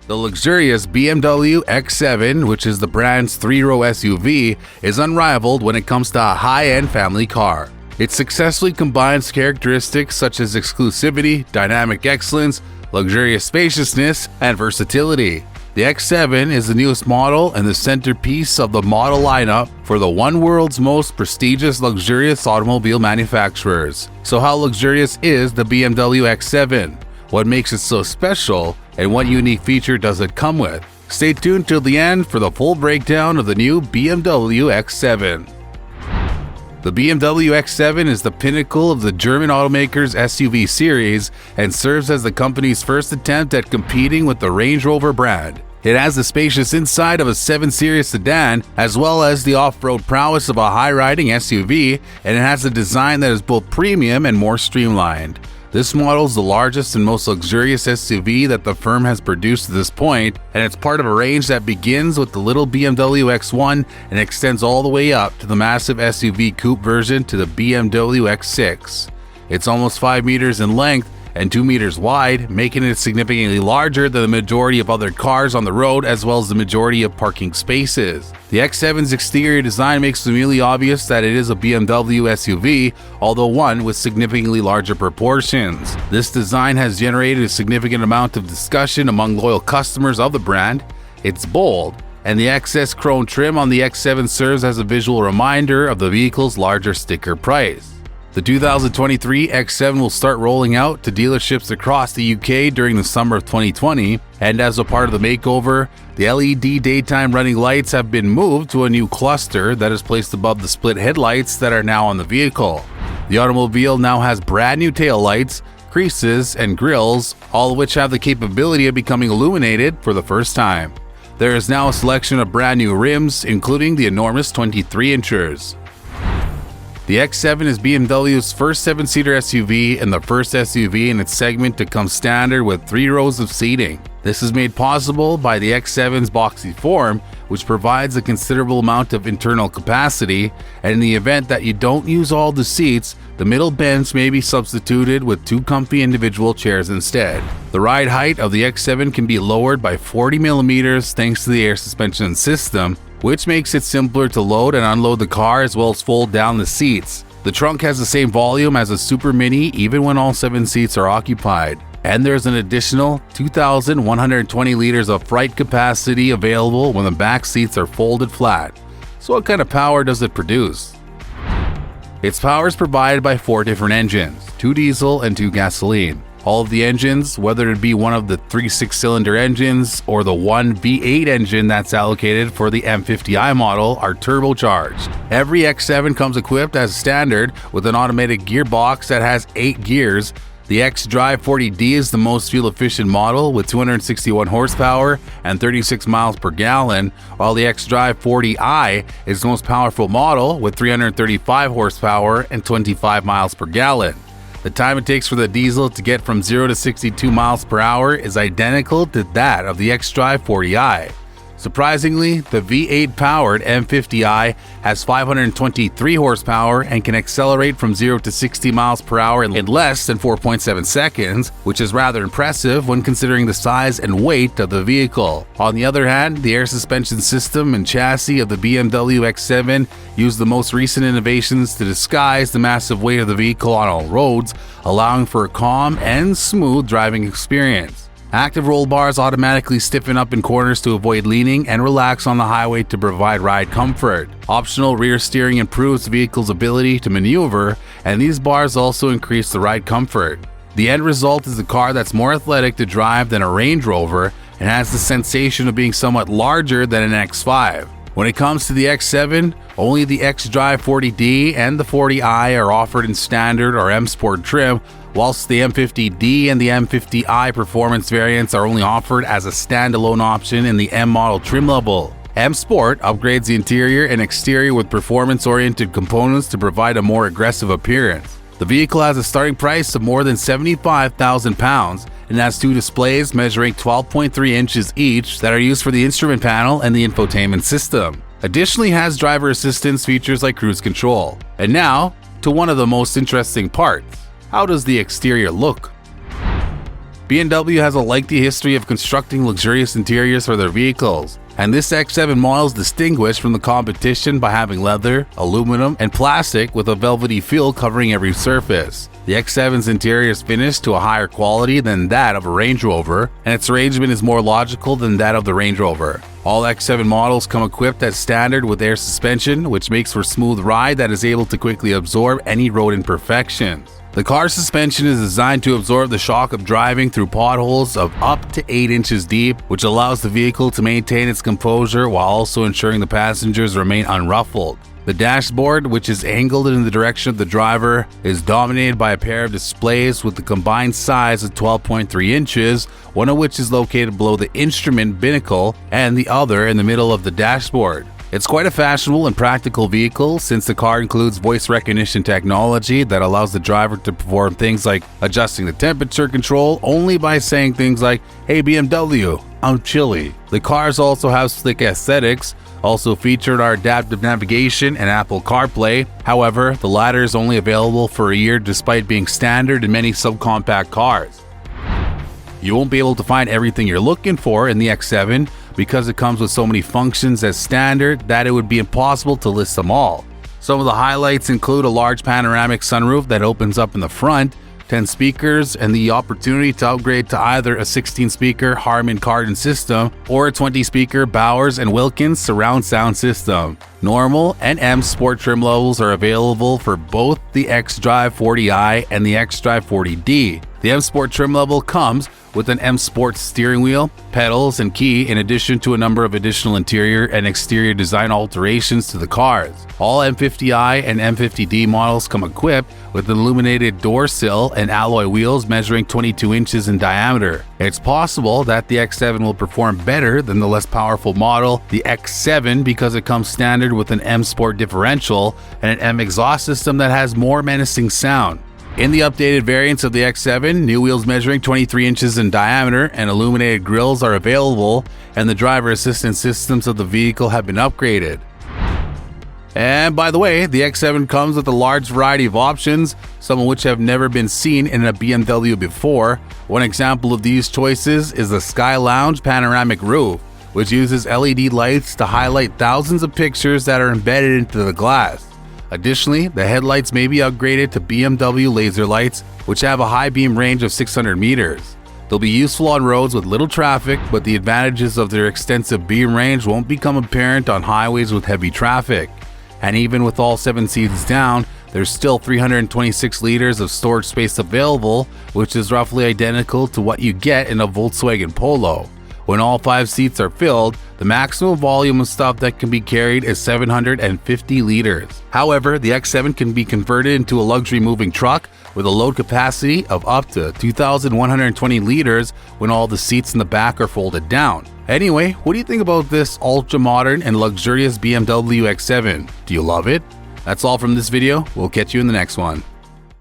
The luxurious BMW X7, which is the brand's 3-row SUV, is unrivaled when it comes to a high-end family car. It successfully combines characteristics such as exclusivity, dynamic excellence, luxurious spaciousness, and versatility. The X7 is the newest model and the centerpiece of the model lineup for the one world's most prestigious luxurious automobile manufacturers. So how luxurious is the BMW X7? What makes it so special, and what unique feature does it come with? Stay tuned till the end for the full breakdown of the new BMW X7. The BMW X7 is the pinnacle of the German automaker's SUV series and serves as the company's first attempt at competing with the Range Rover brand. It has the spacious inside of a 7 Series sedan, as well as the off-road prowess of a high-riding SUV, and it has a design that is both premium and more streamlined. This model is the largest and most luxurious SUV that the firm has produced to this point, and it's part of a range that begins with the little BMW X1 and extends all the way up to the massive SUV coupe version to the BMW X6. It's almost 5 meters in length and 2 meters wide, making it significantly larger than the majority of other cars on the road, as well as the majority of parking spaces. The X7's exterior design makes it immediately obvious that it is a BMW SUV, although one with significantly larger proportions. This design has generated a significant amount of discussion among loyal customers of the brand. It's bold, and the XS chrome trim on the X7 serves as a visual reminder of the vehicle's larger sticker price. The 2023 X7 will start rolling out to dealerships across the UK during the summer of 2020, and as a part of the makeover, the LED daytime running lights have been moved to a new cluster that is placed above the split headlights that are now on the vehicle. The automobile now has brand new tail lights, creases, and grills, all of which have the capability of becoming illuminated for the first time. There is now a selection of brand new rims, including the enormous 23-inchers. The X7 is BMW's first 7-seater SUV and the first SUV in its segment to come standard with 3 rows of seating. This is made possible by the X7's boxy form, which provides a considerable amount of internal capacity, and in the event that you don't use all the seats, the middle bench may be substituted with 2 comfy individual chairs instead. The ride height of the X7 can be lowered by 40 millimeters thanks to the air suspension system, which makes it simpler to load and unload the car as well as fold down the seats. The trunk has the same volume as a Super Mini even when all 7 seats are occupied. And there's an additional 2,120 liters of freight capacity available when the back seats are folded flat. So what kind of power does it produce? Its power is provided by 4 different engines, 2 diesel and 2 gasoline. All of the engines, whether it be one of the 3 6-cylinder engines or the 1 V8 engine that's allocated for the M50i model, are turbocharged. Every X7 comes equipped as standard with an automatic gearbox that has 8 gears. The xDrive 40D is the most fuel-efficient model with 261 horsepower and 36 miles per gallon, while the xDrive 40i is the most powerful model with 335 horsepower and 25 miles per gallon. The time it takes for the diesel to get from 0 to 62 miles per hour is identical to that of the xDrive 40i. Surprisingly, the V8-powered M50i has 523 horsepower and can accelerate from 0 to 60 miles per hour in less than 4.7 seconds, which is rather impressive when considering the size and weight of the vehicle. On the other hand, the air suspension system and chassis of the BMW X7 use the most recent innovations to disguise the massive weight of the vehicle on all roads, allowing for a calm and smooth driving experience. Active roll bars automatically stiffen up in corners to avoid leaning and relax on the highway to provide ride comfort. Optional rear steering improves the vehicle's ability to maneuver, and these bars also increase the ride comfort. The end result is a car that's more athletic to drive than a Range Rover and has the sensation of being somewhat larger than an X5. When it comes to the X7, only the xDrive 40D and the 40i are offered in standard or M Sport trim, whilst the M50D and the M50i performance variants are only offered as a standalone option in the M model trim level. M Sport upgrades the interior and exterior with performance-oriented components to provide a more aggressive appearance. The vehicle has a starting price of more than £75,000 and has 2 displays measuring 12.3 inches each that are used for the instrument panel and the infotainment system. Additionally, it has driver assistance features like cruise control. And now, to one of the most interesting parts. How does the exterior look? BMW has a lengthy history of constructing luxurious interiors for their vehicles, and this X7 model is distinguished from the competition by having leather, aluminum, and plastic with a velvety feel covering every surface. The X7's interior is finished to a higher quality than that of a Range Rover, and its arrangement is more logical than that of the Range Rover. All X7 models come equipped as standard with air suspension, which makes for a smooth ride that is able to quickly absorb any road imperfections. The car's suspension is designed to absorb the shock of driving through potholes of up to 8 inches deep, which allows the vehicle to maintain its composure while also ensuring the passengers remain unruffled. The dashboard, which is angled in the direction of the driver, is dominated by a pair of displays with a combined size of 12.3 inches, one of which is located below the instrument binnacle and the other in the middle of the dashboard. It's quite a fashionable and practical vehicle since the car includes voice recognition technology that allows the driver to perform things like adjusting the temperature control only by saying things like, "Hey BMW, I'm chilly." The cars also have slick aesthetics. Also featured are adaptive navigation and Apple CarPlay. However, the latter is only available for a year despite being standard in many subcompact cars. You won't be able to find everything you're looking for in the X7 because it comes with so many functions as standard that it would be impossible to list them all. Some of the highlights include a large panoramic sunroof that opens up in the front, 10 speakers, and the opportunity to upgrade to either a 16-speaker Harman Kardon system or a 20-speaker Bowers & Wilkins surround sound system. Normal and M Sport trim levels are available for both the xDrive 40i and the xDrive 40D. The M Sport trim level comes with an M Sport steering wheel, pedals, and key, in addition to a number of additional interior and exterior design alterations to the cars. All M50i and M50D models come equipped with an illuminated door sill and alloy wheels measuring 22 inches in diameter. It's possible that the X7 will perform better than the less powerful model, the X7, because it comes standard with an M Sport differential and an M exhaust system that has more menacing sound. In the updated variants of the X7, new wheels measuring 23 inches in diameter and illuminated grills are available, and the driver assistance systems of the vehicle have been upgraded. And by the way, the X7 comes with a large variety of options, some of which have never been seen in a BMW before. One example of these choices is the Sky Lounge panoramic roof, which uses LED lights to highlight thousands of pictures that are embedded into the glass. Additionally, the headlights may be upgraded to BMW laser lights, which have a high beam range of 600 meters. They'll be useful on roads with little traffic, but the advantages of their extensive beam range won't become apparent on highways with heavy traffic. And even with all 7 seats down, there's still 326 liters of storage space available, which is roughly identical to what you get in a Volkswagen Polo. When all 5 seats are filled, the maximum volume of stuff that can be carried is 750 liters. However, the X7 can be converted into a luxury moving truck with a load capacity of up to 2,120 liters when all the seats in the back are folded down. Anyway, what do you think about this ultra-modern and luxurious BMW X7? Do you love it? That's all from this video. We'll catch you in the next one.